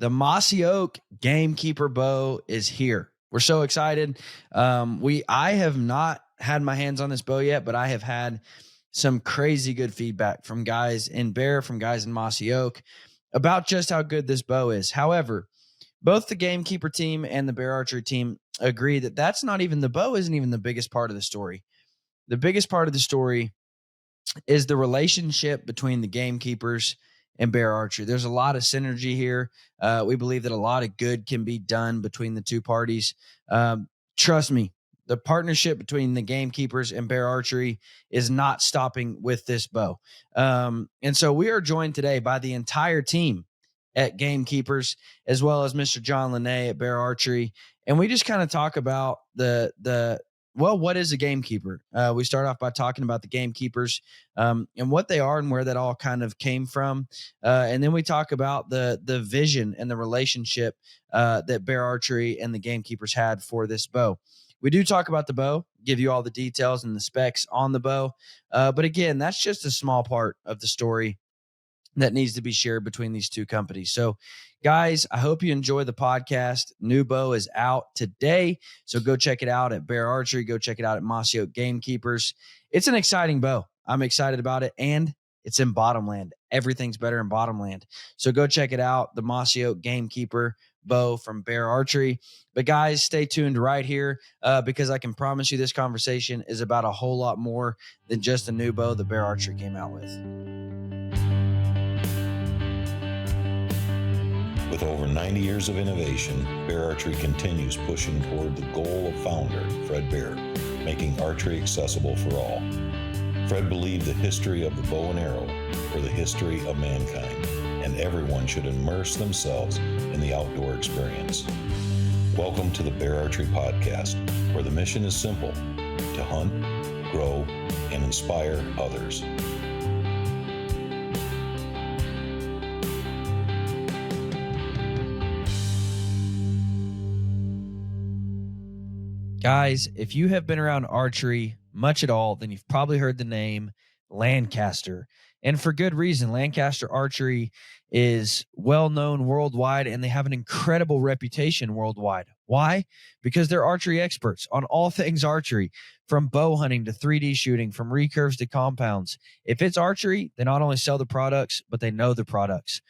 The Mossy Oak Gamekeeper bow is here. We're so excited. I have not had my hands on this bow yet, but I have had some crazy good feedback from guys in Bear, from guys in Mossy Oak about just how good this bow is. However, both the Gamekeeper team and the Bear Archery team agree that the bow isn't even the biggest part of the story. The biggest part of the story is the relationship between the Gamekeepers and Bear Archery. There's a lot of synergy here. We believe that a lot of good can be done between the two parties. Trust me, the partnership between the Gamekeepers and Bear Archery is not stopping with this bow. And so we are joined today by the entire team at Gamekeepers, as well as Mr. John Lene at Bear Archery. And we just kind of talk about what is a gamekeeper? We start off by talking about the gamekeepers and what they are and where that all kind of came from. And then we talk about the vision and the relationship that Bear Archery and the gamekeepers had for this bow. We do talk about the bow, give you all the details and the specs on the bow. But again, that's just a small part of the story that needs to be shared between these two companies. So guys, I hope you enjoy the podcast. New bow is out today. So go check it out at Bear Archery. Go check it out at Mossy Oak Gamekeepers. It's an exciting bow. I'm excited about it. And it's in Bottomland. Everything's better in Bottomland. So go check it out. The Mossy Oak Gamekeeper bow from Bear Archery. But guys, stay tuned right here because I can promise you this conversation is about a whole lot more than just a new bow that Bear Archery came out with. With over 90 years of innovation, Bear Archery continues pushing toward the goal of founder Fred Bear, making archery accessible for all. Fred believed the history of the bow and arrow were the history of mankind, and everyone should immerse themselves in the outdoor experience. Welcome to the Bear Archery Podcast, where the mission is simple: to hunt, grow, and inspire others. Guys, if you have been around archery much at all, then you've probably heard the name Lancaster. And for good reason. Lancaster Archery is well known worldwide, and they have an incredible reputation worldwide. Why? Because they're archery experts on all things archery, from bow hunting to 3D shooting, from recurves to compounds. If it's archery, they not only sell the products, but they know the products.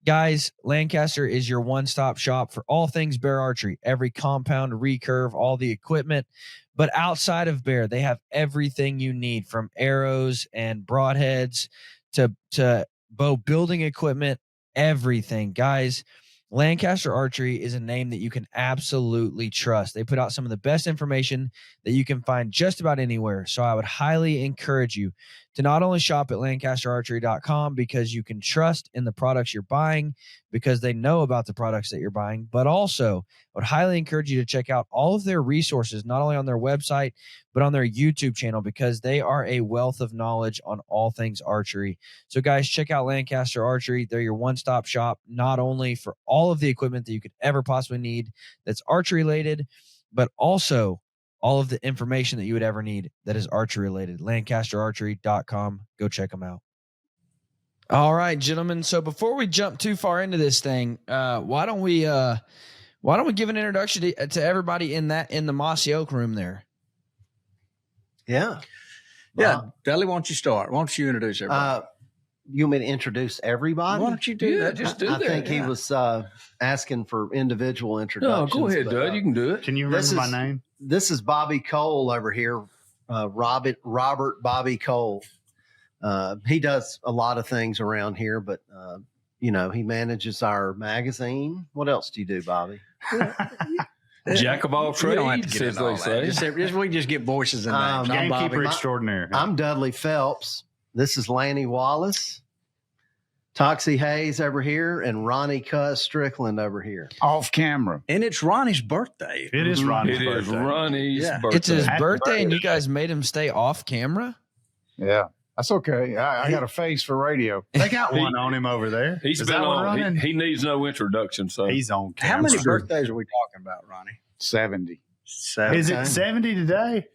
Guys, Lancaster is your one-stop shop for all things Bear Archery, every compound, recurve, all the equipment. But outside of Bear, they have everything you need, from arrows and broadheads to bow building equipment, everything. Guys, Lancaster Archery is a name that you can absolutely trust. They put out some of the best information that you can find just about anywhere. So I would highly encourage you to not only shop at lancasterarchery.com because you can trust in the products you're buying, because they know about the products that you're buying, but also I would highly encourage you to check out all of their resources, not only on their website, but on their YouTube channel, because they are a wealth of knowledge on all things archery. So guys, check out Lancaster Archery. They're your one-stop shop, not only for all of the equipment that you could ever possibly need that's archery related, but also all of the information that you would ever need that is archery related. LancasterArchery.com. Go check them out. All right, gentlemen. So before we jump too far into this thing, why don't we give an introduction to everybody in the Mossy Oak room there? Yeah. Dudley, why don't you start? Why don't you introduce everybody? You want me to introduce everybody? Why don't you do that? Just do that. I think he was asking for individual No, introductions. go ahead, Dud. You can do it. Can you remember my name? This is Bobby Cole over here, Robert Bobby Cole. He does a lot of things around here, but, he manages our magazine. What else do you do, Bobby? Jack of all trades, You don't have to get into all that. We can just get voices in there. Gamekeeper extraordinaire. I'm Dudley Phelps. This is Lanny Wallace, Toxie Hayes over here, and Ronnie Cuz Strickland over here. Off camera. And it's Ronnie's birthday. It is Ronnie's It is birthday. Ronnie's birthday. It's his Happy birthday, and you guys made him stay off camera? Yeah. That's okay. I got a face for radio. They got one on him over there. He's Is been that one on. running? He needs no introduction. So He's on How camera. many birthdays are we talking about, Ronnie? 70. 7. Is it 70 today?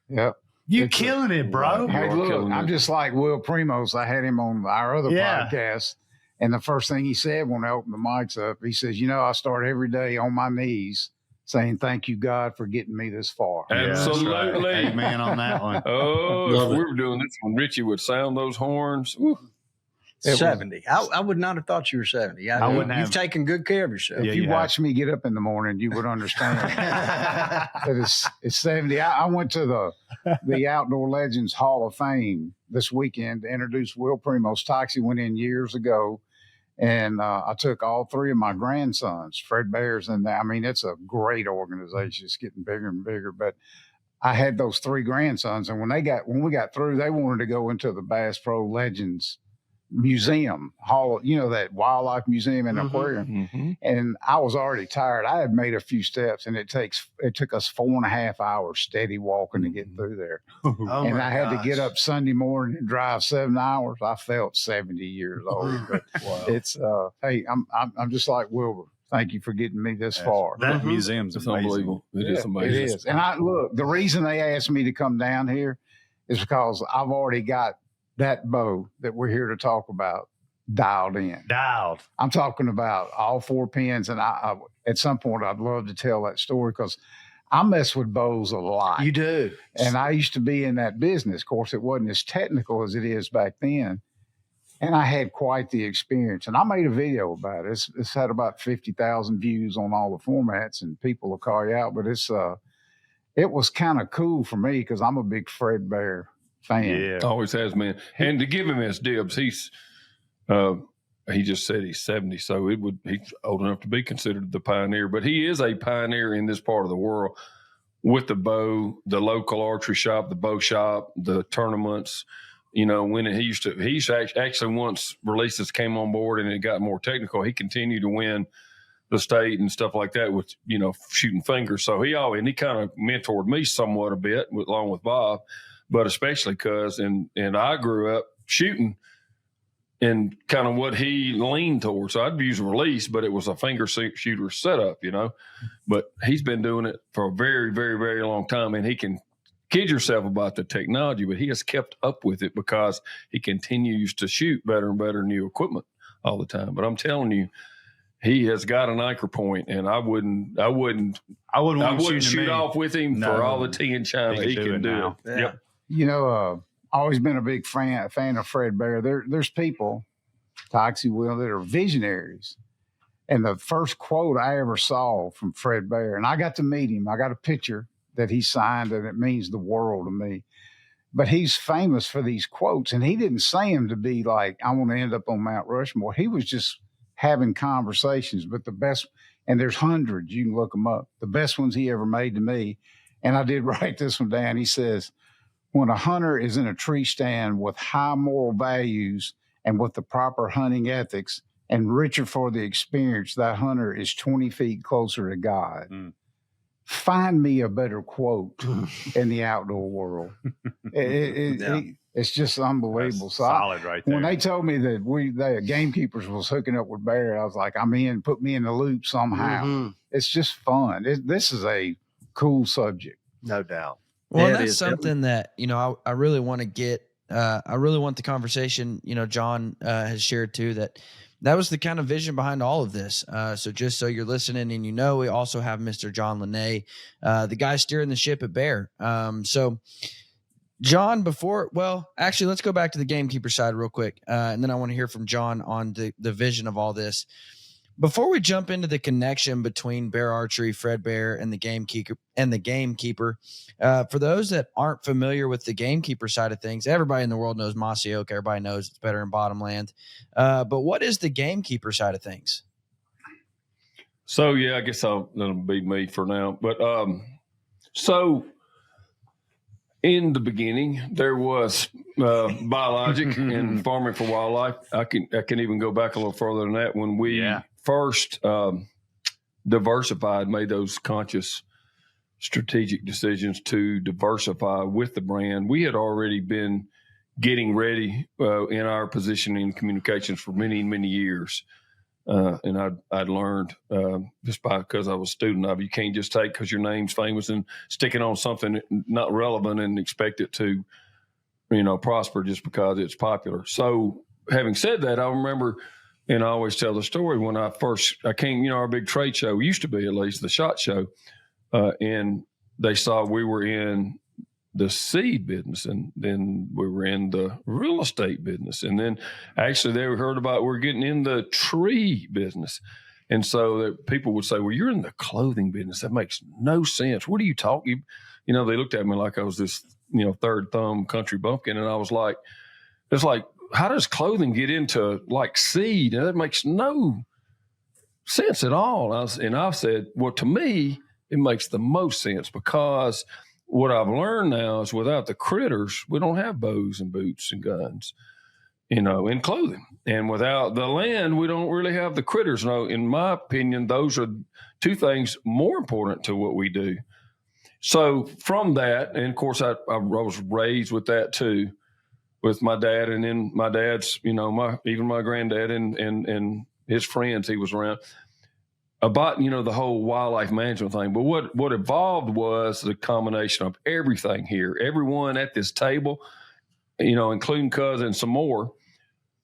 Yep. You It's killing it, bro. Hey, Hey, You're look, killing I'm it. just like Will Primos. I had him on our other Yeah. podcast, And the first thing he said when I opened the mics up, he says, I start every day on my knees saying, thank you, God, for getting me this far. Absolutely. Right. Amen on that one. Oh, Love if it. we were doing this one, Richie would sound those horns. Woo. 70. I would not have thought you were 70. I wouldn't You've have. taken good care of yourself. If Yeah, you you watch me get up in the morning, you would understand that it's 70. I went to the Outdoor Legends Hall of Fame this weekend to introduce Will Primo's Toxie. Went in years ago, and I took all three of my grandsons, Fred Bears, and I mean, it's a great organization. It's getting bigger and bigger, but I had those three grandsons, and when we got through, they wanted to go into the Bass Pro Legends Museum Hall, that wildlife museum and aquarium. Mm-hmm. And I was already tired. I had made a few steps, and it took us 4.5 hours steady walking to get through there. And I had to get up Sunday morning and drive 7 hours. I felt 70 years old. But Wow. it's hey, I'm just like Wilbur. Thank you for getting me this far. That museum's It's amazing. unbelievable. It is Yeah, amazing. It is. And the reason they asked me to come down here is because I've already got that bow that we're here to talk about dialed in. Dialed. I'm talking about all 4 pins. And I at some point, I'd love to tell that story because I mess with bows a lot. You do. And I used to be in that business. Of course, it wasn't as technical as it is back then. And I had quite the experience. And I made a video about it. It's had about 50,000 views on all the formats, and people will call you out. But it was kind of cool for me because I'm a big Fred Bear fan. Yeah. Always has been. And to give him his dibs, he just said he's 70, so he's old enough to be considered the pioneer. But he is a pioneer in this part of the world with the bow, the local archery shop, the bow shop, the tournaments. When he used to actually, once releases came on board and it got more technical, he continued to win the state and stuff like that with, shooting fingers. So he kind of mentored me somewhat a bit along with Bob, but especially because, and I grew up shooting and kind of what he leaned towards. So I'd use a release, but it was a finger shooter setup, but he's been doing it for a very, very, very long time. And he can kid yourself about the technology, but he has kept up with it because he continues to shoot better and better new equipment all the time. But I'm telling you, he has got an anchor point, and I wouldn't shoot off with him for all the tea and china he can do. now. Yep. Always been a big fan of Fred Bear. There's people, Toxie Will, that are visionaries. And the first quote I ever saw from Fred Bear, and I got to meet him. I got a picture that he signed, and it means the world to me. But he's famous for these quotes, and he didn't say them to be like, I want to end up on Mount Rushmore. He was just having conversations. But the best, and there's hundreds, you can look them up, the best ones he ever made to me, and I did write this one down. He says, when a hunter is in a tree stand with high moral values and with the proper hunting ethics and richer for the experience, that hunter is 20 feet closer to God. Mm. Find me a better quote in the outdoor world. It's just unbelievable. That's So solid right there. when they told me that the Gamekeepers was hooking up with Bear, I was like, I'm in, put me in the loop somehow. Mhm. It's just fun. This is a cool subject. No doubt. Well, Yeah, it that's is. something that, I really want to get, I really want the conversation, John has shared too, that was the kind of vision behind all of this. So just so you're listening and we also have Mr. John Lene, the guy steering the ship at Bear. So John, actually, let's go back to the Gamekeeper side real quick. And then I want to hear from John on the vision of all this. Before we jump into the connection between Bear Archery, Fred Bear, and the Gamekeeper, for those that aren't familiar with the Gamekeeper side of things, everybody in the world knows Mossy Oak. Everybody knows it's better in bottomland. But what is the Gamekeeper side of things? So, I guess that'll be me for now. But so in the beginning, there was biologic and farming for wildlife. I can even go back a little further than that. When we first diversified, made those conscious strategic decisions to diversify with the brand, we had already been getting ready in our positioning communications for many, many years. And I'd learned just because I was a student of, you can't just take because your name's famous and stick it on something not relevant and expect it to, prosper just because it's popular. So having said that, I remember And I always tell the story when I came, our big trade show used to be at least the SHOT Show, and they saw we were in the seed business, and then we were in the real estate business, and then actually they heard about we're getting in the tree business. And so people would say, well, you're in the clothing business. That makes no sense. What are you talking? They looked at me like I was this, third thumb country bumpkin. And I was like, it's like, how does clothing get into like seed? And that makes no sense at all. And I've said, well, to me, it makes the most sense, because what I've learned now is without the critters, we don't have bows and boots and guns, in clothing. And without the land, we don't really have the critters. No, in my opinion, those are two things more important to what we do. So from that, and of course, I was raised with that too, with my dad, and then my dad's, even my granddad and his friends he was around, about, the whole wildlife management thing. But what evolved was the combination of everything here, everyone at this table, including Cuz and some more,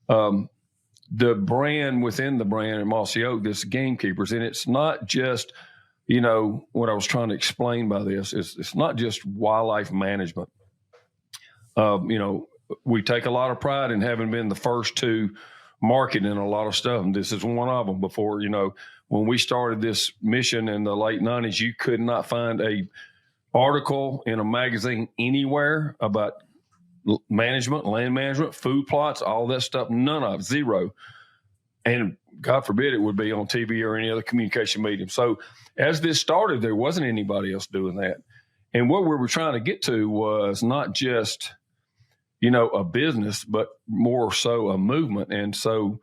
the brand within the brand at Mossy Oak, this Gamekeepers. And it's not just, what I was trying to explain by this is it's not just wildlife management. We take a lot of pride in having been the first to market in a lot of stuff. And this is one of them. Before, when we started this mission in the late 90s, you could not find a article in a magazine anywhere about management, land management, food plots, all that stuff. None of it, zero. And God forbid it would be on TV or any other communication medium. So as this started, there wasn't anybody else doing that. And what we were trying to get to was not just, a business, but more so a movement. And so,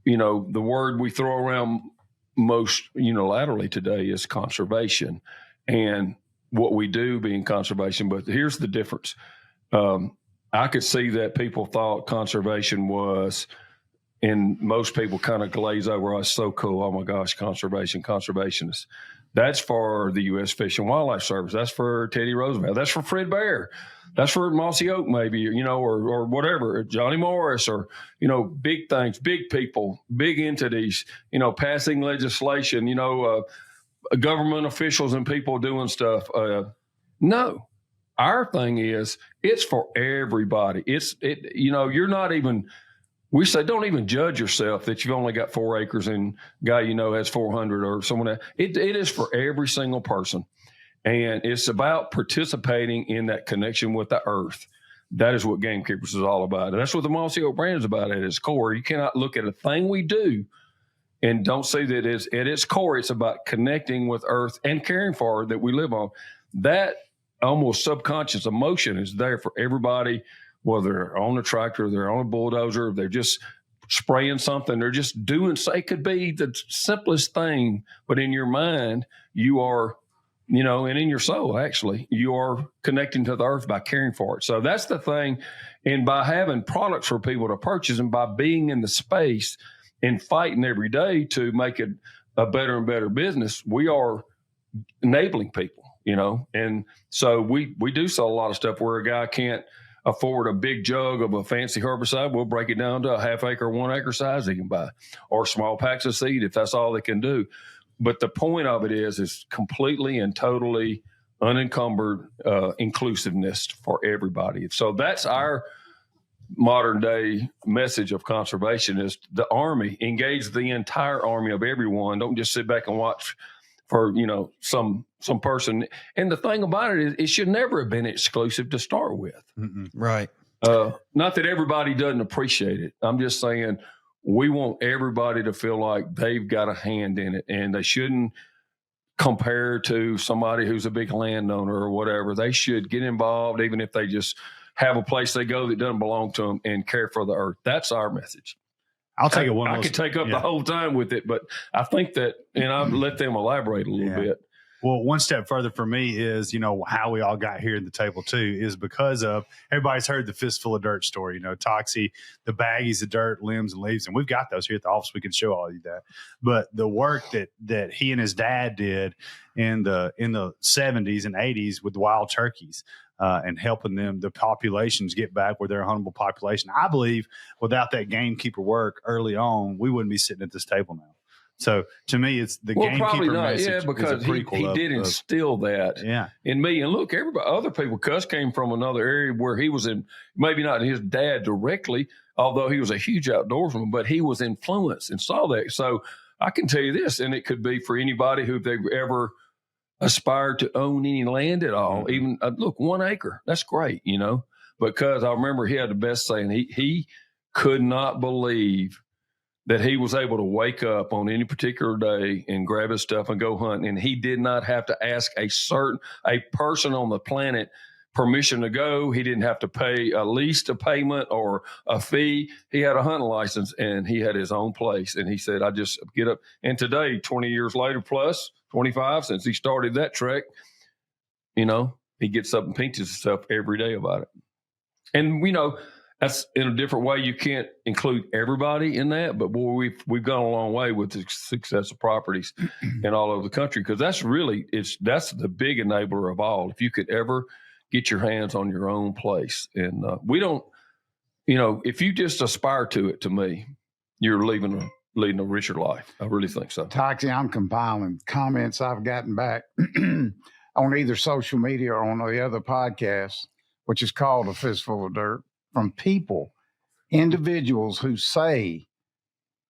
the word we throw around most unilaterally today is conservation, and what we do being conservation. But here's the difference. I could see that people thought conservation was, and most people kind of glaze over, oh, it's so cool. Oh my gosh, conservationists. That's for the U.S. Fish and Wildlife Service. That's for Teddy Roosevelt. That's for Fred Bear. That's for Mossy Oak, maybe, or whatever, Johnny Morris, or, big things, big people, big entities, passing legislation, government officials and people doing stuff. No, our thing is it's for everybody. You're not even, we say, don't even judge yourself that you've only got 4 acres and guy, has 400 or someone else. It is for every single person. And it's about participating in that connection with the earth. That is what Gamekeepers is all about. And that's what the Mossy Oak brand is about at its core. You cannot look at a thing we do and don't see that at its core, it's about connecting with earth and caring for her that we live on. That almost subconscious emotion is there for everybody, whether they're on a tractor, they're on a bulldozer, they're just spraying something, they're just doing, it could be the simplest thing, but in your mind, you are, and in your soul, actually, you are connecting to the earth by caring for it. So that's the thing. And by having products for people to purchase and by being in the space and fighting every day to make it a better and better business, we are enabling people, And so we do sell a lot of stuff where a guy can't afford a big jug of a fancy herbicide. We'll break it down to a 1/2 acre, 1 acre size they can buy, or small packs of seed if that's all they can do. But the point of it is completely and totally unencumbered inclusiveness for everybody. So that's our modern day message of conservation is the Army. Engage the entire army of everyone. Don't just sit back and watch for, some person. And the thing about it is it should never have been exclusive to start with. Mm-mm. Right. Not that everybody doesn't appreciate it. I'm just saying we want everybody to feel like they've got a hand in it, and they shouldn't compare to somebody who's a big landowner or whatever. They should get involved, even if they just have a place they go that doesn't belong to them, and care for the earth. That's our message. I'll take it I could take up the whole time with it, but I think that, and I'll let them elaborate a little bit. Well, one step further for me is, how we all got here at the table too is because of everybody's heard the fistful of dirt story, Toxie, the baggies of dirt, limbs and leaves. And we've got those here at the office. We can show all of you that. But the work that he and his dad did in the 70s and 80s with wild turkeys, and helping the populations get back where they're a huntable population. I believe without that gamekeeper work early on, we wouldn't be sitting at this table now. So to me, it's the gamekeeper message. Yeah, because he did instill that in me. And look, other people, Cuss came from another area where he was in, maybe not his dad directly, although he was a huge outdoorsman, but he was influenced and saw that. So I can tell you this, and it could be for anybody who they've ever aspired to own any land at all, even look, 1 acre, that's great, because I remember he had the best saying. He could not believe that he was able to wake up on any particular day and grab his stuff and go hunt, and he did not have to ask a person on the planet permission to go. He didn't have to pay at least a payment or a fee. He had a hunting license and he had his own place. And he said, I just get up. And today, 20 years later, plus 25 since he started that trek, he gets up and pinches himself every day about it. And, that's in a different way. You can't include everybody in that, but boy, we've gone a long way with the success of properties in all over the country, because that's the big enabler of all. If you could ever get your hands on your own place, and we don't, if you just aspire to it, to me, you're leading a richer life. I really think so. Toxie, I'm compiling comments I've gotten back on either social media or on the other podcast, which is called A Fistful of Dirt, from individuals who say,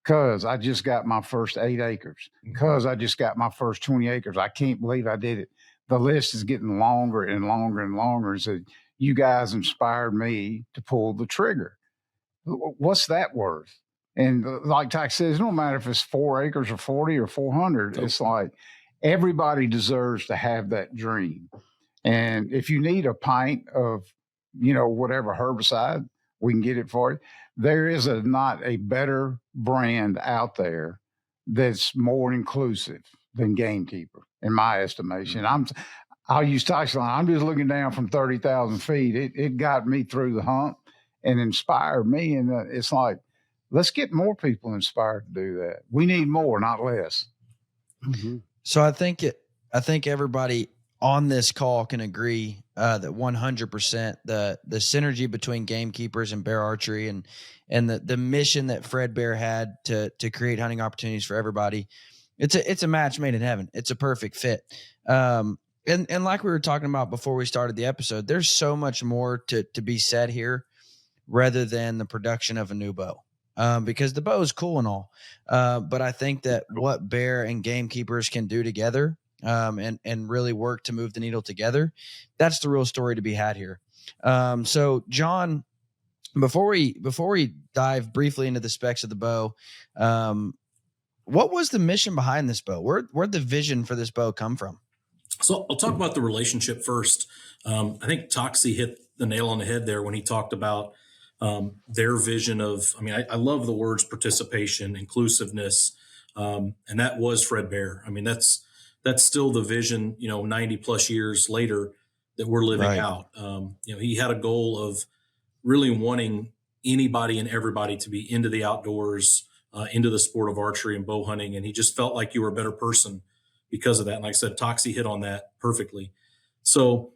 because I just got my first 8 acres, because I just got my first 20 acres, I can't believe I did it. The list is getting longer and longer and longer. And said, you guys inspired me to pull the trigger. What's that worth? And like Toxie says, it don't matter if it's 4 acres or 40 or 400. It's like everybody deserves to have that dream. And if you need a pint of whatever herbicide, we can get it for you. There is not a better brand out there that's more inclusive than Gamekeeper, in my estimation. I'll use Toxie line. I'm just looking down from 30,000 feet. It got me through the hump and inspired me. And it's like, let's get more people inspired to do that. We need more, not less. Mm-hmm. So I think everybody on this call can agree that 100% the synergy between Gamekeepers and Bear Archery and the mission that Fred Bear had to create hunting opportunities for everybody, it's a match made in heaven. It's a perfect fit. And like we were talking about before we started the episode, there's so much more to be said here rather than the production of a new bow. Because the bow is cool and all. But I think that what Bear and Gamekeepers can do together, and really work to move the needle together, that's the real story to be had here. So John, before we dive briefly into the specs of the bow, what was the mission behind this bow? Where'd the vision for this bow come from? So I'll talk about the relationship first. I think Toxie hit the nail on the head there when he talked about their vision of, I love the words participation, inclusiveness. And that was Fred Bear. That's still the vision, 90 plus years later that we're living out. He had a goal of really wanting anybody and everybody to be into the outdoors, into the sport of archery and bow hunting. And he just felt like you were a better person because of that. And like I said, Toxie hit on that perfectly. So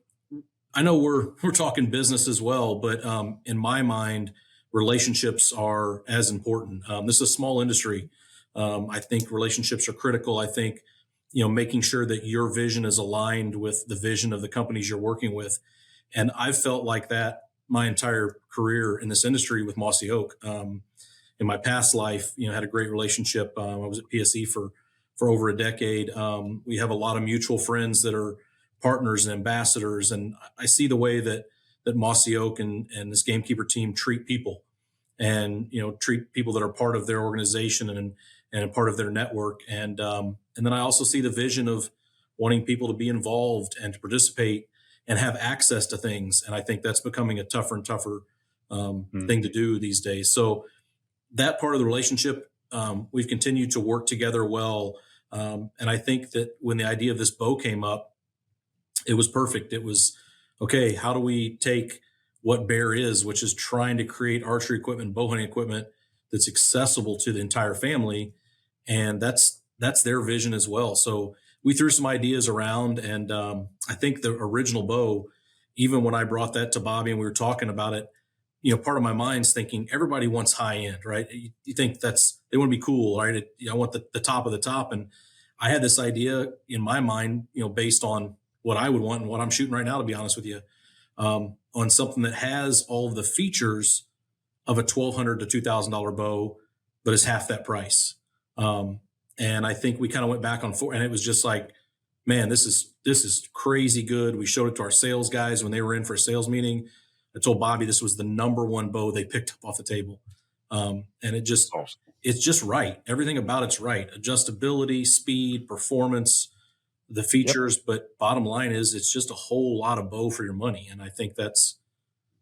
I know we're talking business as well, but in my mind, relationships are as important. This is a small industry. I think relationships are critical. I think, making sure that your vision is aligned with the vision of the companies you're working with. And I've felt like that my entire career in this industry with Mossy Oak. In my past life, had a great relationship. I was at PSE for over a decade. We have a lot of mutual friends that are partners and ambassadors. And I see the way that Mossy Oak and this Gamekeeper team treat people and, treat people that are part of their organization and a part of their network. And then I also see the vision of wanting people to be involved and to participate and have access to things. And I think that's becoming a tougher and tougher thing to do these days. So that part of the relationship, we've continued to work together well. And I think that when the idea of this bow came up, it was perfect. It was, okay, how do we take what Bear is, which is trying to create archery equipment, bow hunting equipment that's accessible to the entire family. And that's their vision as well. So we threw some ideas around, and I think the original bow, even when I brought that to Bobby and we were talking about it, part of my mind's thinking everybody wants high end, right? You think they want to be cool, right? I want the top of the top. And I had this idea in my mind, based on what I would want and what I'm shooting right now, to be honest with you, on something that has all of the features of a $1,200 to $2,000 bow, but is half that price. And I think we kind of went back on forth, and it was just like, man, this is crazy good. We showed it to our sales guys when they were in for a sales meeting. I told Bobby this was the number one bow they picked up off the table. And it's just right. Everything about it's right. Adjustability, speed, performance, the features. Yep. But bottom line is it's just a whole lot of bow for your money. And I think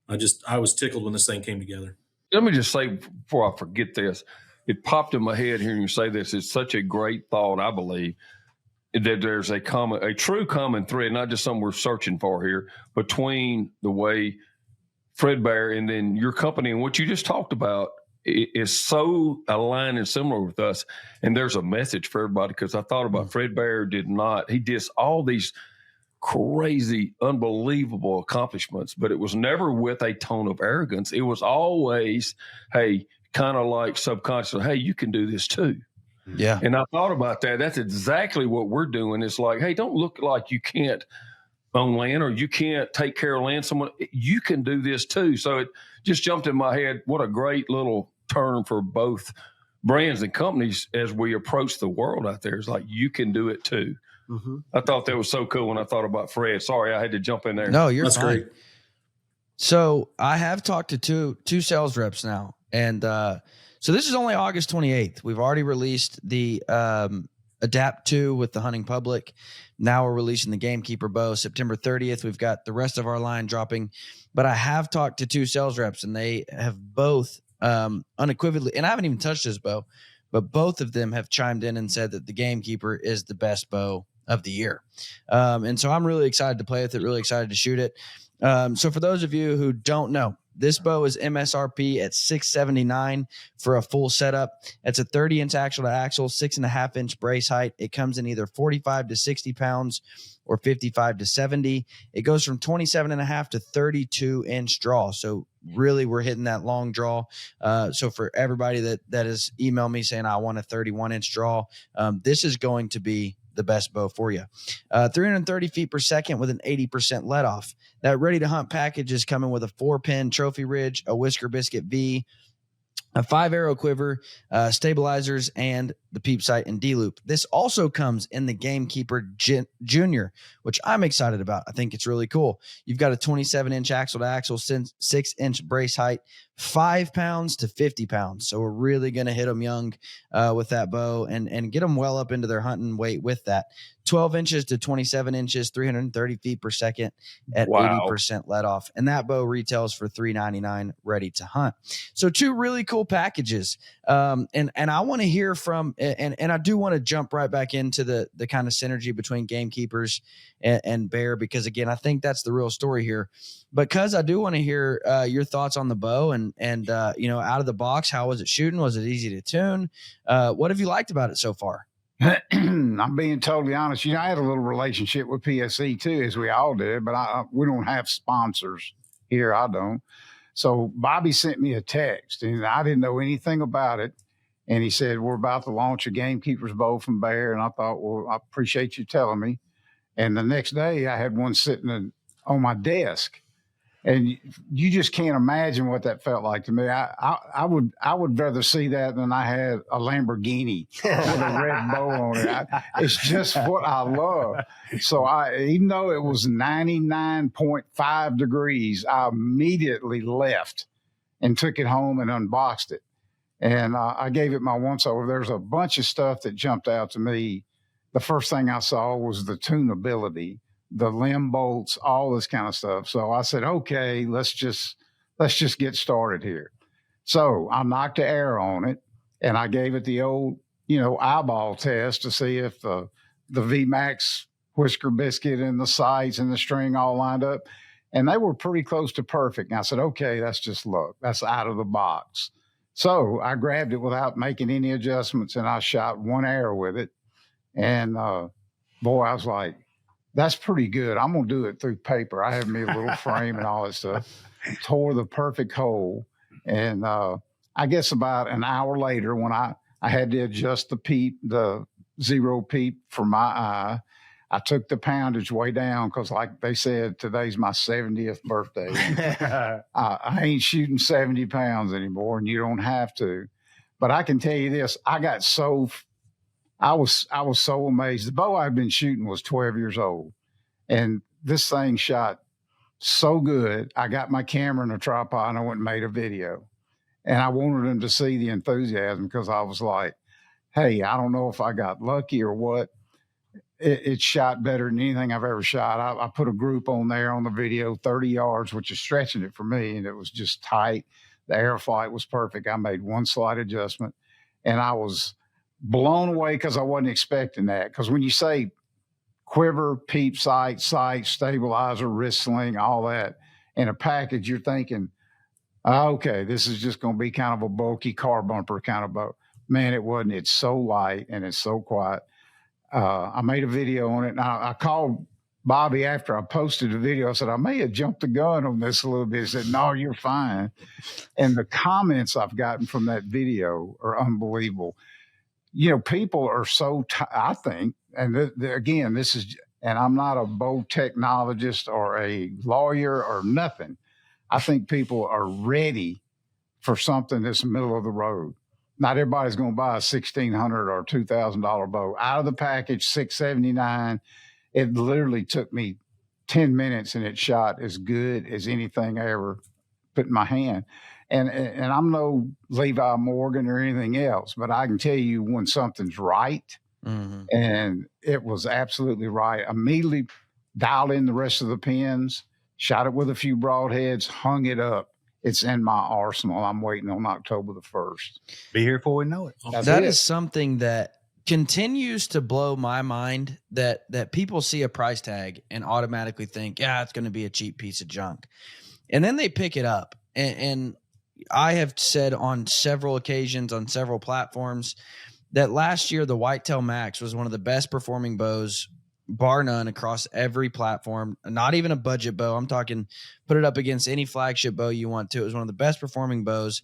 I was tickled when this thing came together. Let me just say before I forget this, it popped in my head hearing you say this. It's such a great thought, I believe, that there's a true common thread, not just something we're searching for here, between the way Fred Bear and then your company and what you just talked about is so aligned and similar with us. And there's a message for everybody, because I thought about Fred Bear he did all these crazy, unbelievable accomplishments, but it was never with a tone of arrogance. It was always, hey, kind of like subconsciously, hey, you can do this too. Yeah. And I thought about that. That's exactly what we're doing. It's like, hey, don't look like you can't own land or you can't take care of land. You can do this too. So it just jumped in my head. What a great little term for both brands and companies as we approach the world out there. It's like, you can do it too. Mm-hmm. I thought that was so cool when I thought about Fred. Sorry, I had to jump in there. No, you're That's fine. Great. So I have talked to two sales reps now. And so this is only August 28th. We've already released the Adapt 2 with the hunting public. Now we're releasing the Gamekeeper bow. September 30th, we've got the rest of our line dropping. But I have talked to two sales reps, and they have both unequivocally, and I haven't even touched this bow, but both of them have chimed in and said that the Gamekeeper is the best bow of the year. And so I'm really excited to play with it, really excited to shoot it. So for those of you who don't know, this bow is MSRP at $679 for a full setup. It's a 30-inch axle to axle, 6.5-inch brace height. It comes in either 45 to 60 pounds or 55 to 70. It goes from 27.5 to 32-inch draw. So really, we're hitting that long draw. So for everybody that has emailed me saying, I want a 31-inch draw, this is going to be the best bow for you. 330 feet per second with an 80% let off. That ready to hunt package is coming with a 4-pin trophy ridge, a whisker biscuit V, a 5-arrow quiver, stabilizers, and the peep sight and D-loop. This also comes in the Gamekeeper Junior, which I'm excited about. I think it's really cool. You've got a 27-inch axle to axle, 6-inch brace height, 5 pounds to 50 pounds. So we're really going to hit them young with that bow and get them well up into their hunting weight with that. 12 inches to 27 inches, 330 feet per second at 80% let off. And that bow retails for $399 ready to hunt. So two really cool packages. And I want to hear from, and I do want to jump right back into the kind of synergy between Gamekeepers and Bear, because again, I think that's the real story here. Because I do want to hear your thoughts on the bow and out of the box, how was it shooting? Was it easy to tune? What have you liked about it so far? I'm being totally honest. I had a little relationship with PSE too, as we all did, but we don't have sponsors here. I don't. So Bobby sent me a text, and I didn't know anything about it. And he said, we're about to launch a Gamekeeper's bow from Bear. And I thought, well, I appreciate you telling me. And the next day I had one sitting on my desk. And you just can't imagine what that felt like to me. I would rather see that than I had a Lamborghini with a red bow on it. It's just what I love. So even though it was 99.5 degrees, I immediately left and took it home and unboxed it. And I gave it my once over. There's a bunch of stuff that jumped out to me. The first thing I saw was the tunability, the limb bolts, all this kind of stuff. So I said, okay, let's just get started here. So I knocked the air on it, and I gave it the old eyeball test to see if the VMAX whisker biscuit and the sights and the string all lined up. And they were pretty close to perfect. And I said, okay, that's just luck. That's out of the box. So I grabbed it without making any adjustments, and I shot one arrow with it. And boy, I was like, that's pretty good. I'm going to do it through paper. I have me a little frame and all that stuff. Tore the perfect hole. And I guess about an hour later, when I had to adjust the zero peep for my eye, I took the poundage way down because, like they said, today's my 70th birthday. I ain't shooting 70 pounds anymore, and you don't have to. But I can tell you this: I was so amazed. The bow I've been shooting was 12 years old, and this thing shot so good. I got my camera in a tripod, and I went and made a video. And I wanted them to see the enthusiasm because I was like, hey, I don't know if I got lucky or what. It shot better than anything I've ever shot. I put a group on there on the video, 30 yards, which is stretching it for me, and it was just tight. The air flight was perfect. I made one slight adjustment, and I was blown away because I wasn't expecting that. Because when you say quiver, peep sight, stabilizer, wrist sling, all that in a package, you're thinking, okay, this is just going to be kind of a bulky car bumper kind of boat. Man, it wasn't. It's so light and it's so quiet. I made a video on it, and I called Bobby after I posted the video. I said, I may have jumped the gun on this a little bit. He said, no, you're fine. And the comments I've gotten from that video are unbelievable. People are so, I think, and again, this is, and I'm not a bow technologist or a lawyer or nothing. I think people are ready for something that's middle of the road. Not everybody's going to buy a $1,600 or $2,000 bow. Out of the package, $679. It literally took me 10 minutes, and it shot as good as anything I ever put in my hand. And I'm no Levi Morgan or anything else, but I can tell you when something's right, and it was absolutely right. Immediately dialed in the rest of the pins, shot it with a few broadheads, hung it up. It's in my arsenal. I'm waiting on October the 1st. Be here before we know it. That is something that continues to blow my mind, that people see a price tag and automatically think, yeah, it's going to be a cheap piece of junk. And then they pick it up. And I have said on several occasions on several platforms that last year, the Whitetail Max was one of the best performing bows, bar none, across every platform. Not even a budget bow. I'm talking put it up against any flagship bow you want to. It was one of the best performing bows,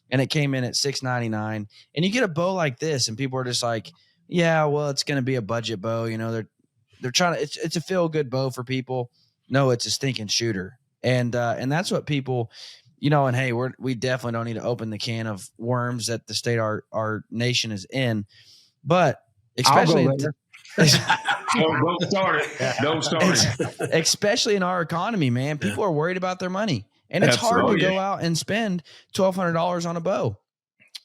and it came in at $699. And you get a bow like this, and people are just like, yeah, well, it's going to be a budget bow. They're trying to, it's a feel good bow for people. No, it's a stinking shooter. And that's what people, and hey, we definitely don't need to open the can of worms that the state our nation is in, but especially Don't start it. Don't start it. Especially in our economy, man. People are worried about their money. And it's hard to go out and spend $1,200 on a bow.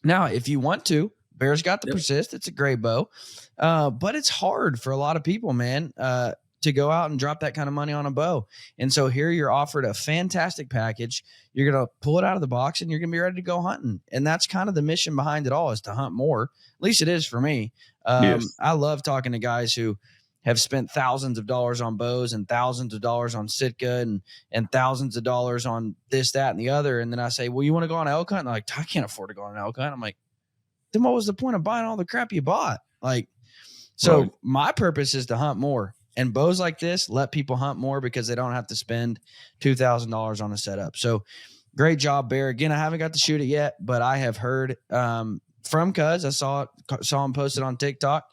Now, if you want to, Bear's got the Persist. It's a great bow. But it's hard for a lot of people, man, to go out and drop that kind of money on a bow. And so here you're offered a fantastic package. You're going to pull it out of the box, and you're going to be ready to go hunting. And that's kind of the mission behind it all, is to hunt more. At least it is for me. Yes. I love talking to guys who have spent thousands of dollars on bows and thousands of dollars on Sitka and thousands of dollars on this, that, and the other. And then I say, well, you want to go on elk hunt? And they're like, I can't afford to go on an elk hunt. I'm like, then what was the point of buying all the crap you bought? So my purpose is to hunt more. And bows like this let people hunt more because they don't have to spend $2,000 on a setup. So great job, Bear. Again, I haven't got to shoot it yet, but I have heard from Cuz. I saw him posted on TikTok.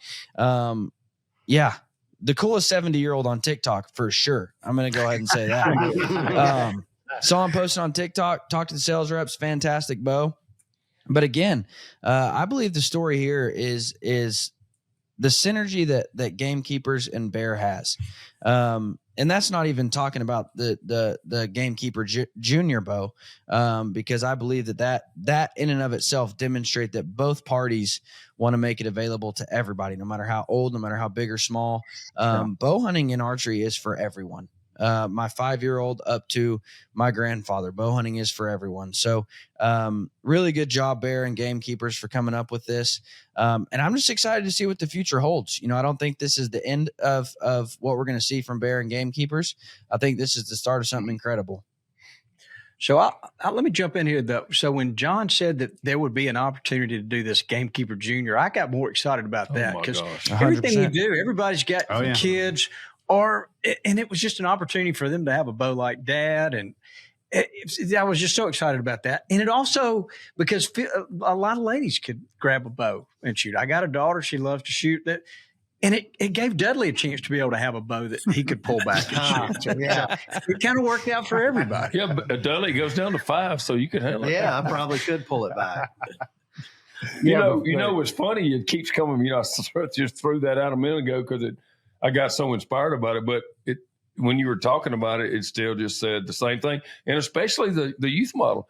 The coolest 70-year-old on TikTok for sure. I'm going to go ahead and say that. Saw him posted on TikTok, talked to the sales reps, fantastic bow. But again, I believe the story here is the synergy that Gamekeepers and Bear has. And that's not even talking about the Gamekeeper Junior bow, because I believe that in and of itself demonstrate that both parties want to make it available to everybody, no matter how old, no matter how big or small. Bow hunting and archery is for everyone. my 5-year-old up to my grandfather. Bow hunting is for everyone. So really good job, Bear and Gamekeepers, for coming up with this. And I'm just excited to see what the future holds. I don't think this is the end of what we're going to see from Bear and Gamekeepers. I think this is the start of something incredible. So let me jump in here, though. So when John said that there would be an opportunity to do this Gamekeeper Junior, I got more excited about that because everything you do, everybody's got kids, and it was just an opportunity for them to have a bow like Dad, and I was just so excited about that. And it also, because a lot of ladies could grab a bow and shoot. I got a daughter; she loves to shoot that. And it gave Dudley a chance to be able to have a bow that he could pull back and shoot. So it kind of worked out for everybody. Yeah, but Dudley goes down to 5, so you can handle it. Yeah, I probably could pull it back. You know what's funny? It keeps coming. I just threw that out a minute ago because I got so inspired about it. But when you were talking about it, it still just said the same thing. And especially the youth model,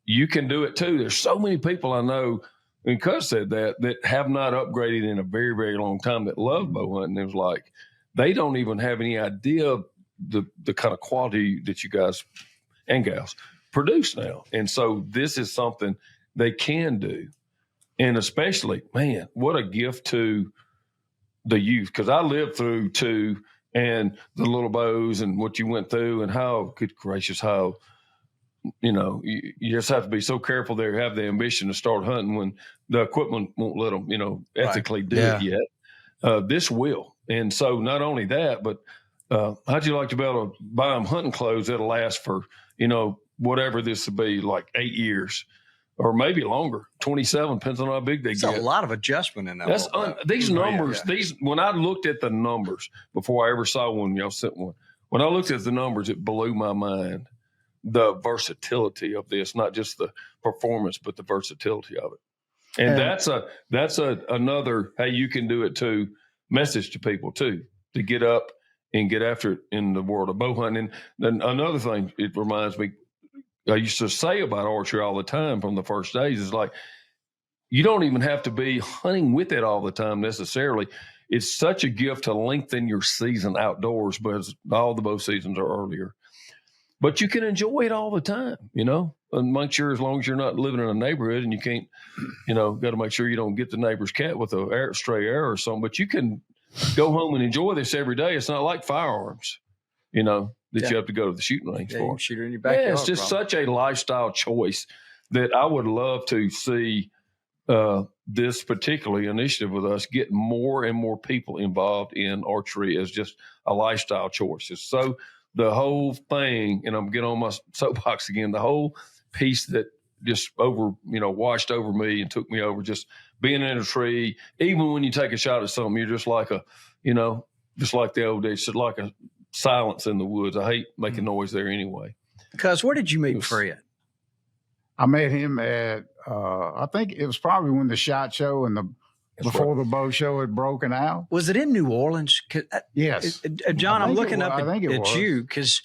you can do it too. There's so many people I know. And Cuz said that have not upgraded in a very, very long time that love bow hunting. It was like they don't even have any idea the kind of quality that you guys and gals produce now. And so this is something they can do. And especially, man, what a gift to the youth. Because I lived through too, and the little bows and what you went through and how, good gracious, how you just have to be so careful there, have the ambition to start hunting when the equipment won't let them, ethically do it yet. This will. And so not only that, but how'd you like to be able to buy them hunting clothes that'll last for, whatever this would be, like 8 years or maybe longer, 27, depends on how big they get. It's a lot of adjustment in that. That's these numbers, when I looked at the numbers before I ever saw one, y'all sent one, when I looked at the numbers, it blew my mind. The versatility of this, not just the performance, but the versatility of it. And that's another, hey, you can do it too, message to people too, to get up and get after it in the world of bow hunting. And then another thing, it reminds me, I used to say about archery all the time from the first days is like, you don't even have to be hunting with it all the time necessarily. It's such a gift to lengthen your season outdoors because all the bow seasons are earlier. But you can enjoy it all the time, and make sure as long as you're not living in a neighborhood and you can't, got to make sure you don't get the neighbor's cat with a stray arrow or something. But you can go home and enjoy this every day. It's not like firearms, that you have to go to the shooting range for. Shoot it in your backyard. Yeah, it's just such a lifestyle choice that I would love to see this particular initiative with us get more and more people involved in archery as just a lifestyle choice. It's so the whole thing, and I'm getting on my soapbox again, the whole piece that just washed over me and took me over, just being in a tree, even when you take a shot at something, you're just like just like the old days, just like a silence in the woods. I hate making noise there anyway. Because where did you meet Fred? I met him at, I think it was probably when the SHOT Show and before the bow show had broken out. Was it in New Orleans? Yes. John, I'm looking up at you because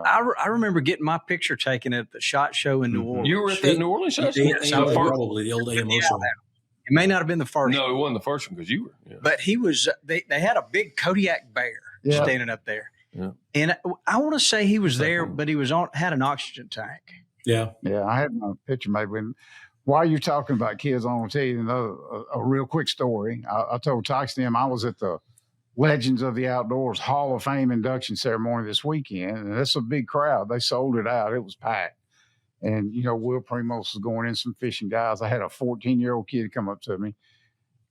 I remember getting my picture taken at the SHOT Show in New Orleans. You were at the New Orleans SHOT Show? Yes, probably the old AMO show. It may not have been the first. No, it wasn't the first one because you were. Yeah. But he was, they had a big Kodiak bear standing up there. Yeah. And I want to say he was there, but he was had an oxygen tank. Yeah. Yeah, I had my picture made with him. While you're talking about kids, I want to tell you a real quick story. I told Tox them I was at the Legends of the Outdoors Hall of Fame induction ceremony this weekend, and that's a big crowd. They sold it out. It was packed. And, Will Primos was going in, some fishing guys. I had a 14-year-old kid come up to me.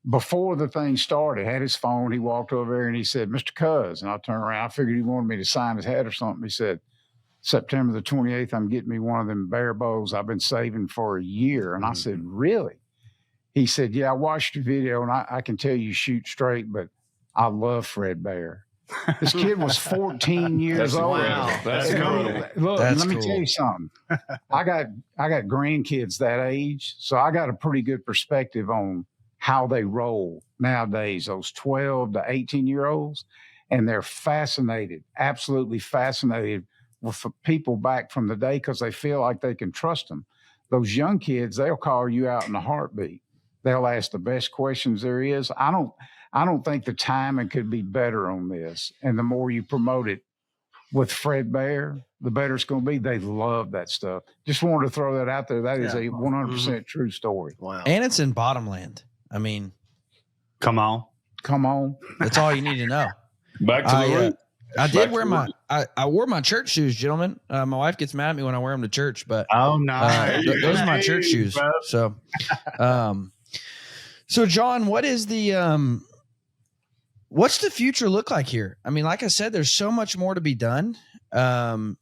Before the thing started, had his phone. He walked over there and he said, "Mr. Cuz." And I turned around. I figured he wanted me to sign his hat or something. He said, "September the 28th, I'm getting me one of them bear bows I've been saving for a year." And I said, "Really?" He said, "Yeah, I watched your video and I can tell you shoot straight, but I love Fred Bear." This kid was 14 years old. Wow. That's cool. Look, let me tell you something. I got grandkids that age, so I got a pretty good perspective on how they roll nowadays, those 12 to 18-year-olds, and they're fascinated, absolutely fascinated with people back from the day because they feel like they can trust them. Those young kids, they'll call you out in a heartbeat. They'll ask the best questions there is. I don't think the timing could be better on this. And the more you promote it, with Fred Bear, the better it's going to be. They love that stuff. Just wanted to throw that out there. That is a 100% true story. Wow. And it's in Bottomland. I mean, come on. That's all you need to know. Back to the root. I did wear I wore my church shoes, gentlemen. My wife gets mad at me when I wear them to church, but those are my church shoes. So, so John, what's the future look like here? I mean, like I said, there's so much more to be done. And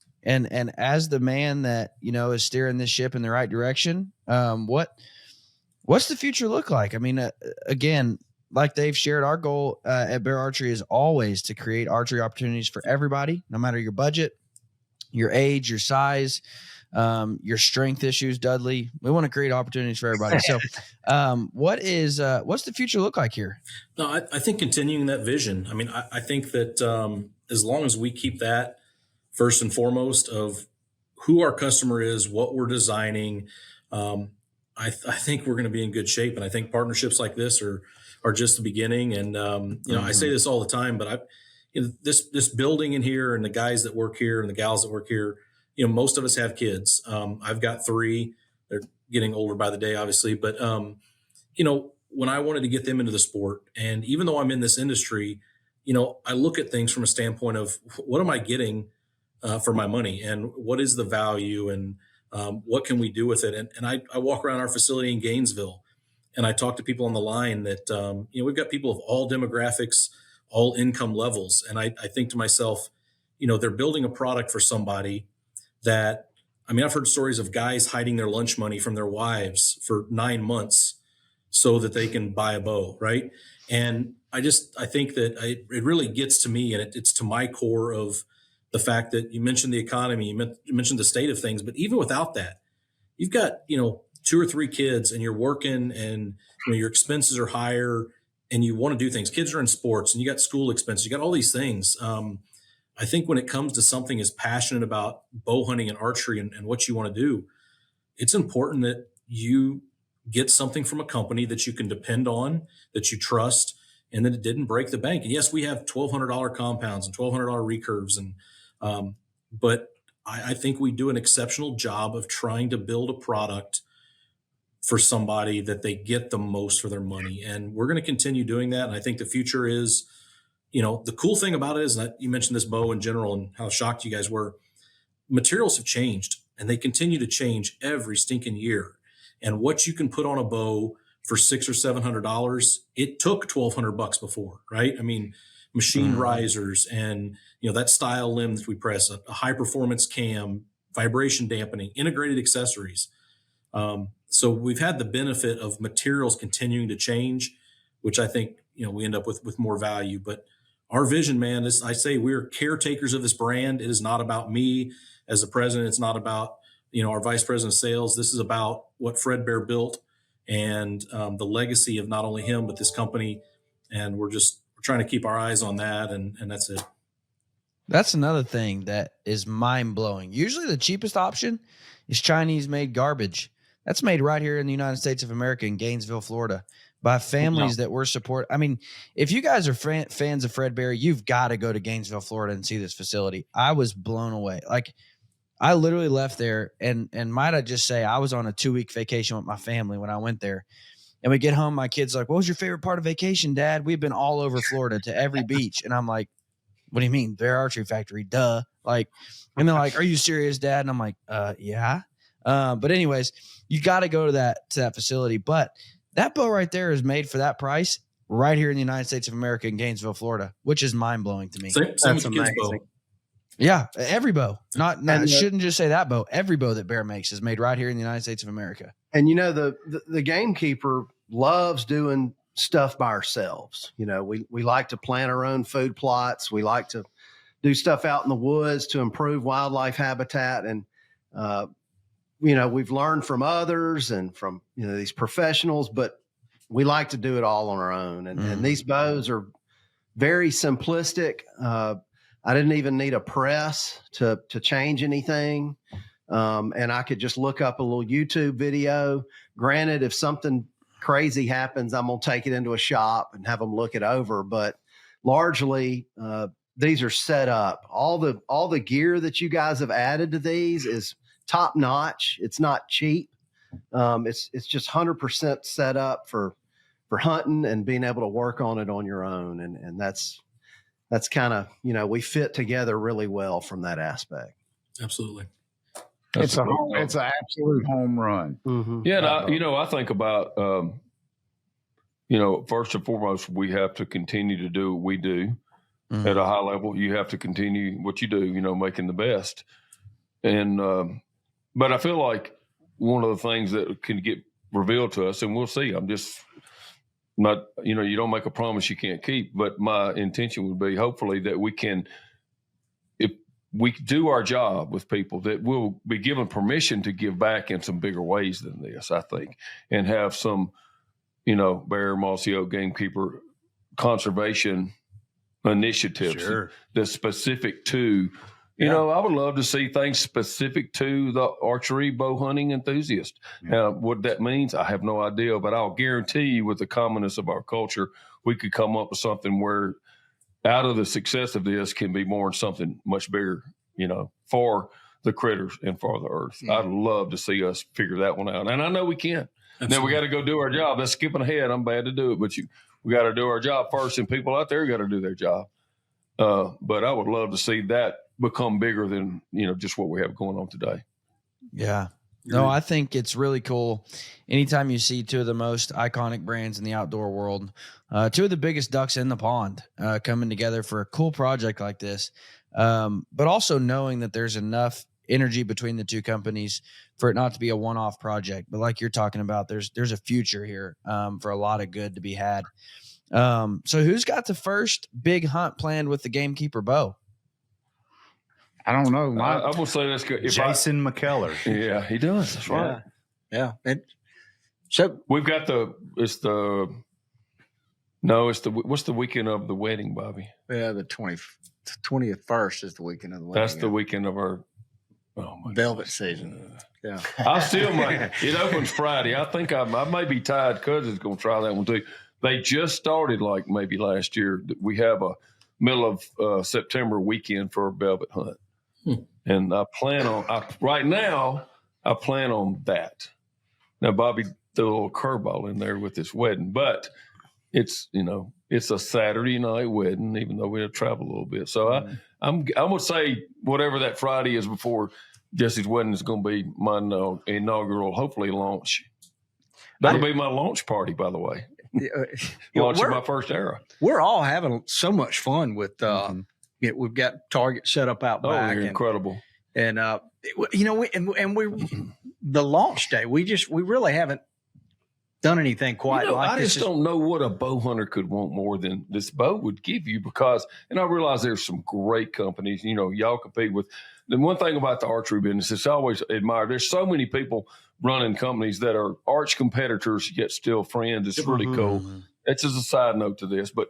as the man that, is steering this ship in the right direction, what's the future look like? I mean, again, like they've shared, our goal at Bear Archery is always to create archery opportunities for everybody, no matter your budget, your age, your size, your strength issues, Dudley. We want to create opportunities for everybody. So what's the future look like here? No, I think continuing that vision. I mean, I think that as long as we keep that first and foremost of who our customer is, what we're designing, I think we're going to be in good shape. And I think partnerships like this are just the beginning. And, I say this all the time, but this building in here and the guys that work here and the gals that work here, most of us have kids. I've got 3. They're getting older by the day, obviously. But, when I wanted to get them into the sport, and even though I'm in this industry, I look at things from a standpoint of what am I getting for my money, and what is the value, and what can we do with it? And I walk around our facility in Gainesville, and I talk to people on the line that, we've got people of all demographics, all income levels. And I think to myself, they're building a product for somebody that, I've heard stories of guys hiding their lunch money from their wives for 9 months so that they can buy a bow. Right. And I think that it really gets to me, and it's to my core of the fact that you mentioned the economy, you mentioned the state of things, but even without that, you've got, 2 or 3 kids and you're working, and your expenses are higher, and you want to do things. Kids are in sports, and you got school expenses, you got all these things. I think when it comes to something as passionate about bow hunting and archery and what you want to do, it's important that you get something from a company that you can depend on, that you trust, and that it didn't break the bank. And yes, we have $1,200 compounds and $1,200 recurves, but I think we do an exceptional job of trying to build a product for somebody that they get the most for their money. And we're going to continue doing that. And I think the future is, the cool thing about it is that you mentioned this bow in general and how shocked you guys were. Materials have changed, and they continue to change every stinking year. And what you can put on a bow for $600 or $700, it took $1,200 before, right? Machine risers and, that style limb that we press, a high performance cam, vibration dampening, integrated accessories. So we've had the benefit of materials continuing to change, which I think, we end up with more value. But our vision, man, is, I say, we're caretakers of this brand. It is not about me as the president. It's not about, our vice president of sales. This is about what Fred Bear built, and the legacy of not only him, but this company. And we're trying to keep our eyes on that. And that's it. That's another thing that is mind blowing. Usually the cheapest option is Chinese made garbage. That's made right here in the United States of America in Gainesville, Florida, by families that we're supporting. If you guys are fans of Fred Bear, you've got to go to Gainesville, Florida and see this facility. I was blown away. Like, I literally left there, and might I just say, I was on a 2-week vacation with my family when I went there. And we get home, my kid's like, "What was your favorite part of vacation, Dad?" We've been all over Florida to every beach. And I'm like, "What do you mean? Bear Archery Factory, duh." Like, and they're like, "Are you serious, Dad?" And I'm like, yeah. But anyways, you got to go to that facility. But that bow right there is made for that price right here in the United States of America in Gainesville, Florida, which is mind blowing to me. That's amazing. Yeah, every bow. Not shouldn't just say that bow. Every bow that Bear makes is made right here in the United States of America. And the Gamekeeper loves doing stuff by ourselves. We like to plant our own food plots. We like to do stuff out in the woods to improve wildlife habitat. And we've learned from others and from these professionals, but we like to do it all on our own. And these bows are very simplistic. I didn't even need a press to change anything. And I could just look up a little YouTube video. Granted, if something crazy happens, I'm going to take it into a shop and have them look it over. But largely, these are set up. All the gear that you guys have added to these is top notch. It's not cheap. It's just 100% set up for hunting and being able to work on it on your own. And that's kind of, we fit together really well from that aspect. Absolutely. It's an absolute home run. Mm-hmm. Yeah. And I think about, first and foremost, we have to continue to do what we do at a high level. You have to continue what you do, making the best. And, but I feel like one of the things that can get revealed to us, and we'll see, I'm just not, you don't make a promise you can't keep, but my intention would be hopefully that we can, if we do our job with people, that we'll be given permission to give back in some bigger ways than this, I think, and have some, Bear, Mossy Oak, Gamekeeper conservation initiatives that's specific to, I would love to see things specific to the archery bow hunting enthusiast. Now, what that means, I have no idea, but I'll guarantee you with the commonness of our culture, we could come up with something where out of the success of this can be born something much bigger, for the critters and for the earth. I'd love to see us figure that one out. And I know we can. Absolutely. Now we got to go do our job. That's skipping ahead. I'm bad to do it, but we got to do our job first, and people out there got to do their job. But I would love to see that become bigger than, just what we have going on today. Yeah. No, I think it's really cool. Anytime you see two of the most iconic brands in the outdoor world, two of the biggest ducks in the pond, coming together for a cool project like this. But also knowing that there's enough energy between the two companies for it not to be a one-off project. But like you're talking about, there's a future here, for a lot of good to be had. So who's got the first big hunt planned with the Gamekeeper bow? I don't know. I will say that's good. Jason McKellar. Yeah, he does. That's right. Yeah. So we've got what's the weekend of the wedding, Bobby? Yeah, the 21st is the weekend of the wedding. That's the weekend of our velvet season. Yeah. I still might. It opens Friday. I think I may be tied. Cousin's going to try that one too. They just started like maybe last year. We have a middle of September weekend for a velvet hunt. And I plan on that. Now, Bobby threw a little curveball in there with this wedding, but it's a Saturday night wedding, even though we have traveled a little bit. So I'm gonna say whatever that Friday is before Jesse's wedding is going to be my inaugural, hopefully, launch. That'll be my launch party, by the way. Launching my first era. We're all having so much fun with. We've got Target set up out back. You're incredible. And we the launch day. We really haven't done anything quite like I this. I just don't know what a bow hunter could want more than this bow would give you, because, and I realize there's some great companies, y'all compete with. The one thing about the archery business is I always admire, there's so many people running companies that are arch competitors yet still friends. It's really cool. That's just a side note to this. But,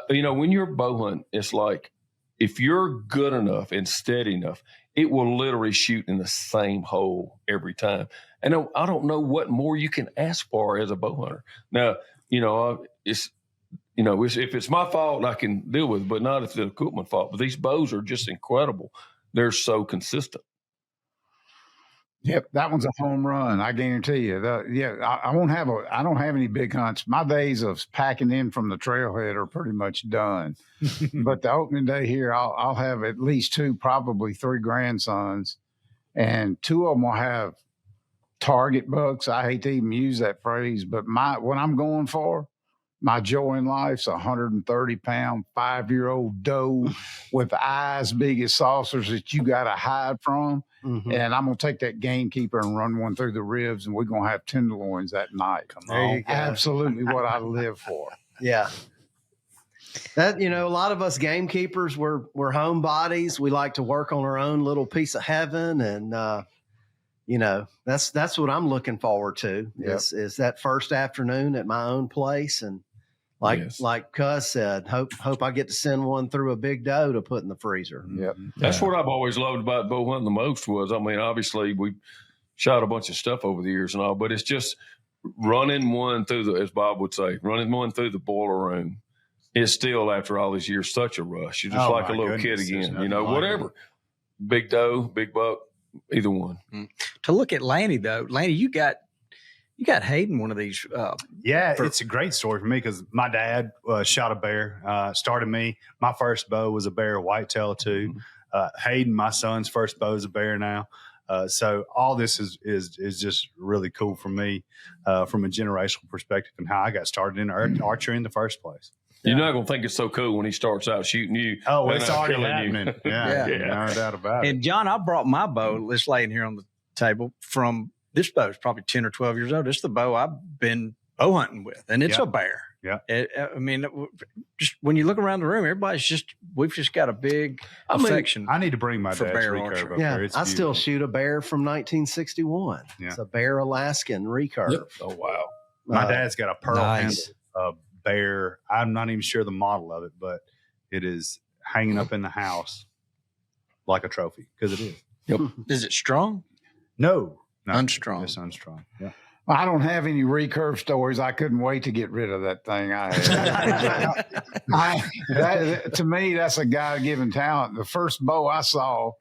when you're bow hunting, it's like, if you're good enough and steady enough, it will literally shoot in the same hole every time. And I don't know what more you can ask for as a bow hunter. Now, if it's my fault, I can deal with it, but not if it's the equipment fault. But these bows are just incredible. They're so consistent. Yep, that one's a home run. I guarantee you. I don't have any big hunts. My days of packing in from the trailhead are pretty much done. But the opening day here, I'll have at least two, probably three grandsons, and two of them will have target bucks. I hate to even use that phrase, but what I'm going for, my joy in life's 130-pound, 5-year-old doe with eyes big as saucers that you got to hide from. Mm-hmm. And I'm going to take that Gamekeeper and run one through the ribs, and we're going to have tenderloins that night. Come on. Absolutely what I live for. Yeah. That, a lot of us gamekeepers, we're homebodies. We like to work on our own little piece of heaven. And, that's what I'm looking forward to is that first afternoon at my own place. And like Cuz said, hope I get to send one through a big doe to put in the freezer. Yep. That's what I've always loved about bow hunting the most was, obviously we shot a bunch of stuff over the years and all, but it's just running one through as Bob would say, running one through the boiler room it's still, after all these years, such a rush. You're just like a little kid again, you know, whatever. Big doe, big buck, either one. To look at Lene, though, Lene, you got Hayden one of these. It's a great story for me because my dad shot a bear, started me. My first bow was a bear, whitetail too. Hayden, my son's first bow is a bear now. So all this is just really cool for me from a generational perspective and how I got started in archery in the first place. You're not going to think it's so cool when he starts out shooting you. Oh, it's already happening. No doubt about it. And John, I brought my bow. It's laying here on the table from this bow. It's probably 10 or 12 years old. It's the bow I've been bow hunting with, and it's a bear. Yeah. I mean, just when you look around the room, we've just got a big affection. I need to bring my dad's recurve up there. I still shoot a bear from 1961. Yeah. It's a Bear Alaskan recurve. Yep. Oh, wow. My dad's got a pearl handle bear. I'm not even sure the model of it, but it is hanging up in the house like a trophy because it is. Yep. Is it strong? No. Unstrung. It's unstrung. Yeah. Well, I don't have any recurve stories. I couldn't wait to get rid of that thing. To me, that's a God-given talent. The first bow I saw,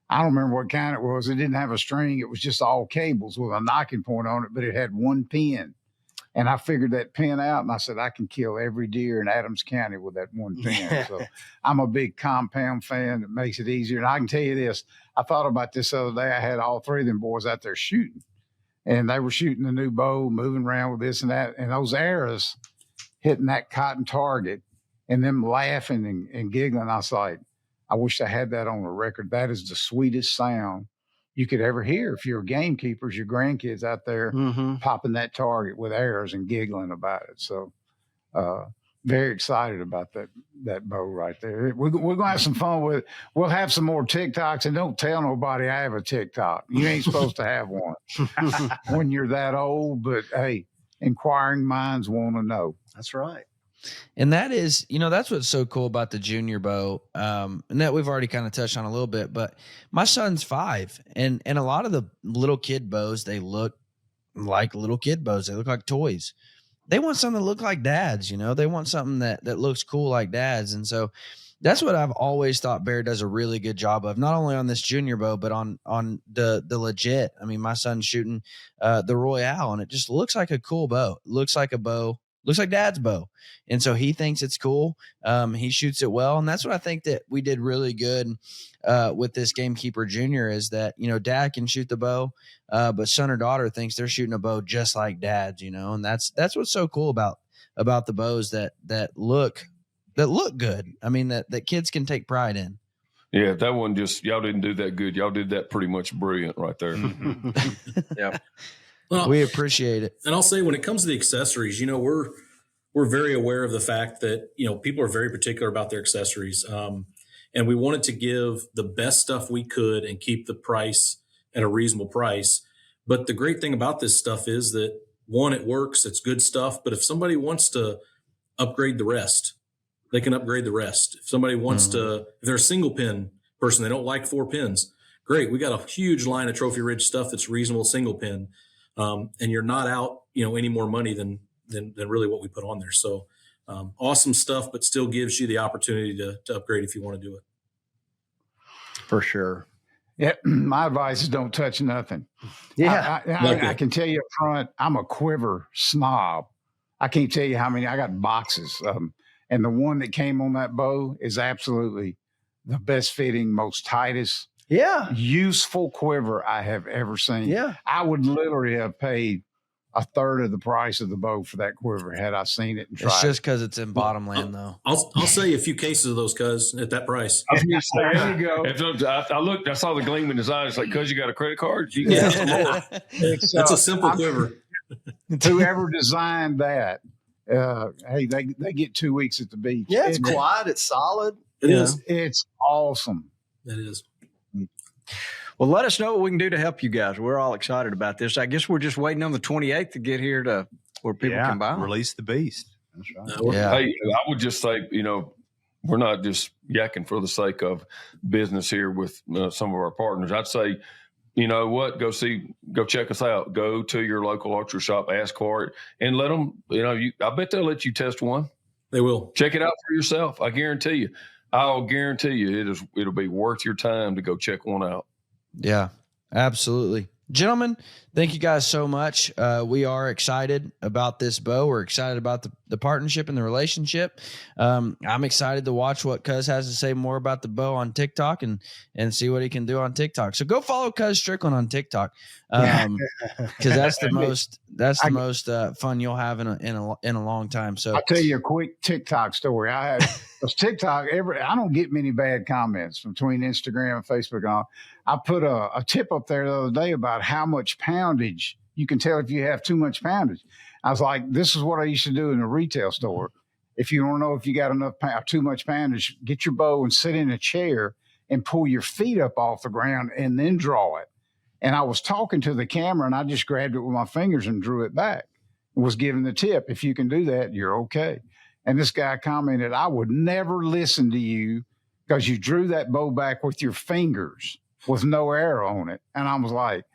I don't remember what kind it was. It didn't have a string. It was just all cables with a knocking point on it, but it had one pin. And I figured that pin out, and I said, I can kill every deer in Adams County with that one pin. So I'm a big compound fan. That makes it easier. And I can tell you this, I thought about this the other day. I had all three of them boys out there shooting. And they were shooting the new bow, moving around with this and that. And those arrows hitting that cotton target and them laughing and giggling. I was like, I wish I had that on a record. That is the sweetest sound you could ever hear. If you're gamekeepers, your grandkids out there popping that target with arrows and giggling about it. So very excited about that bow right there. We're going to have some fun with it. We'll have some more TikToks, and don't tell nobody I have a TikTok. You ain't supposed to have one when you're that old, but hey, inquiring minds want to know. That's right. And that is, that's what's so cool about the junior bow. And that we've already kind of touched on a little bit, but my son's 5 and a lot of the little kid bows, they look like little kid bows. They look like toys. They want something that look like dad's, they want something that looks cool like dad's. And so that's what I've always thought Bear does a really good job of, not only on this junior bow, but on the legit. I mean, my son's shooting the Royale, and it just looks like a cool bow. It looks like a bow. Looks like dad's bow. And so he thinks it's cool. He shoots it well. And that's what I think that we did really good with this Gamekeeper Junior is that, dad can shoot the bow, but son or daughter thinks they're shooting a bow just like dad's, and that's what's so cool about the bows that look good. I mean, that kids can take pride in. Yeah, that one y'all didn't do that good. Y'all did that pretty much brilliant right there. Yeah. Well, we appreciate it. And I'll say when it comes to the accessories, we're very aware of the fact that, people are very particular about their accessories. And we wanted to give the best stuff we could and keep the price at a reasonable price. But the great thing about this stuff is that, one, it works, it's good stuff. But if somebody wants to upgrade the rest, they can upgrade the rest. If somebody wants to, if they're a single pin person, they don't like 4 pins, great. We got a huge line of Trophy Ridge stuff that's reasonable single pin. And you're not out, any more money than really what we put on there. So awesome stuff, but still gives you the opportunity to upgrade if you want to do it. For sure. Yeah, my advice is don't touch nothing. Yeah, I can tell you up front, I'm a quiver snob. I can't tell you how many. I got boxes, and the one that came on that bow is absolutely the best fitting, most tightest. Yeah. Useful quiver I have ever seen. Yeah. I would literally have paid a third of the price of the bow for that quiver had I seen it and tried. It's just because it's in bottomland, though. I'll sell you a few cases of those, cuz, at that price. There you go. I looked, I saw the gleam in his eyes. It's like, cuz you got a credit card? You can some more. That's a simple quiver. Whoever designed that, hey, they get 2 weeks at the beach. Yeah, it's quiet. It's solid. It is. It's awesome. It is. Well, let us know what we can do to help you guys. We're all excited about this. I guess we're just waiting on the 28th to get here to where people can buy them. Release the beast. That's right. Hey, I would just say, we're not just yakking for the sake of business here with some of our partners. I'd say, you know what, go check us out. Go to your local archery shop, ask for it, and let them, I bet they'll let you test one. They will. Check it out for yourself. I guarantee you. I'll guarantee you it'll be worth your time to go check one out. Yeah, absolutely. Gentlemen, thank you guys so much. We are excited about this bow. We're excited about the partnership and the relationship. I'm excited to watch what Cuz has to say more about the bow on TikTok and see what he can do on TikTok. So go follow Cuz Strickland on TikTok, because that's the most fun you'll have in a long time. So I'll tell you a quick TikTok story. I have TikTok. I don't get many bad comments between Instagram and Facebook. I put a tip up there the other day about how much poundage you can tell if you have too much poundage. I was like, this is what I used to do in a retail store. If you don't know if you got too much poundage, get your bow and sit in a chair and pull your feet up off the ground and then draw it. And I was talking to the camera and I just grabbed it with my fingers and drew it back. And was giving the tip. If you can do that, you're okay. And this guy commented, I would never listen to you because you drew that bow back with your fingers with no arrow on it. And I was like,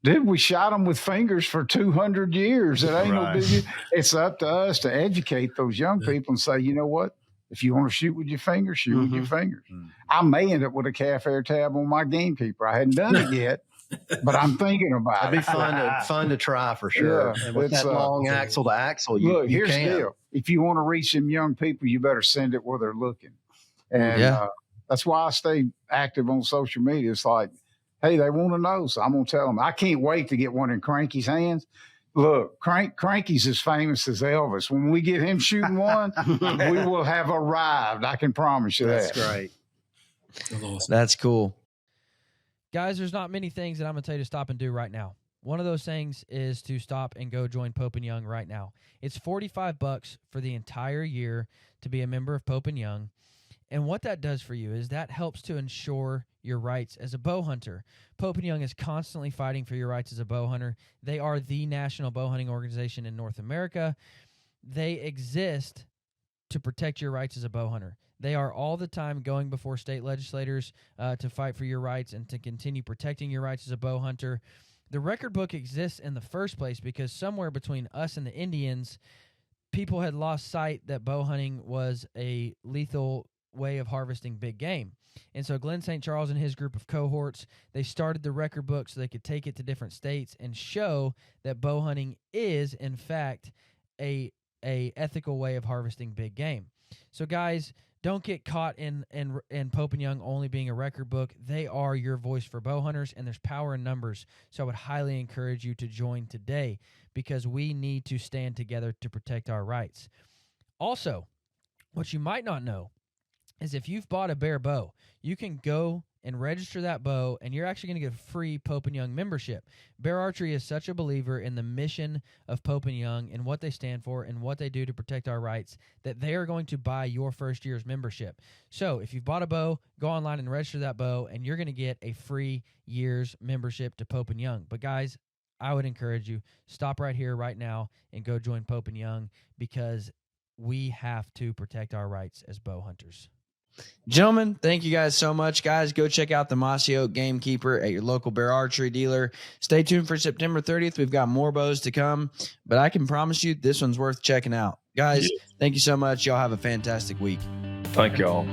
dude, we shot them with fingers for 200 years. It ain't no big. It's up to us to educate those young people and say, you know what? If you want to shoot with your fingers, shoot with your fingers. I may end up with a calf air tab on my Gamekeeper. I hadn't done it yet, but I'm thinking about it. It'd be fun to try for sure. Yeah, and with that long axle to axle, here's the deal. If you want to reach some young people, you better send it where they're looking. And that's why I stay active on social media. It's like, hey, they want to know, so I'm going to tell them. I can't wait to get one in Cranky's hands. Look, Cranky's as famous as Elvis. When we get him shooting one, we will have arrived. I can promise you that. That's great. That's awesome. That's cool. Guys, there's not many things that I'm going to tell you to stop and do right now. One of those things is to stop and go join Pope & Young right now. It's $45 for the entire year to be a member of Pope & Young. And what that does for you is that helps to ensure your rights as a bow hunter. Pope & Young is constantly fighting for your rights as a bow hunter. They are the national bow hunting organization in North America. They exist to protect your rights as a bow hunter. They are all the time going before state legislators to fight for your rights and to continue protecting your rights as a bow hunter. The record book exists in the first place because somewhere between us and the Indians, people had lost sight that bow hunting was a lethal way of harvesting big game. And so Glenn St. Charles and his group of cohorts, they started the record book so they could take it to different states and show that bow hunting is, in fact, a ethical way of harvesting big game. So guys, don't get caught in Pope & Young only being a record book. They are your voice for bow hunters, and there's power in numbers. So I would highly encourage you to join today because we need to stand together to protect our rights. Also, what you might not know is if you've bought a Bear bow, you can go and register that bow, and you're actually going to get a free Pope & Young membership. Bear Archery is such a believer in the mission of Pope & Young and what they stand for and what they do to protect our rights that they are going to buy your first year's membership. So if you've bought a bow, go online and register that bow, and you're going to get a free year's membership to Pope & Young. But guys, I would encourage you, stop right here, right now, and go join Pope & Young because we have to protect our rights as bow hunters. Gentlemen, thank you guys so much. Guys, go check out the Mossy Gamekeeper at your local Bear Archery dealer. Stay tuned for September 30th. We've got more bows to come, but I can promise you this one's worth checking out. Guys, thank you so much. Y'all have a fantastic week. Thank y'all.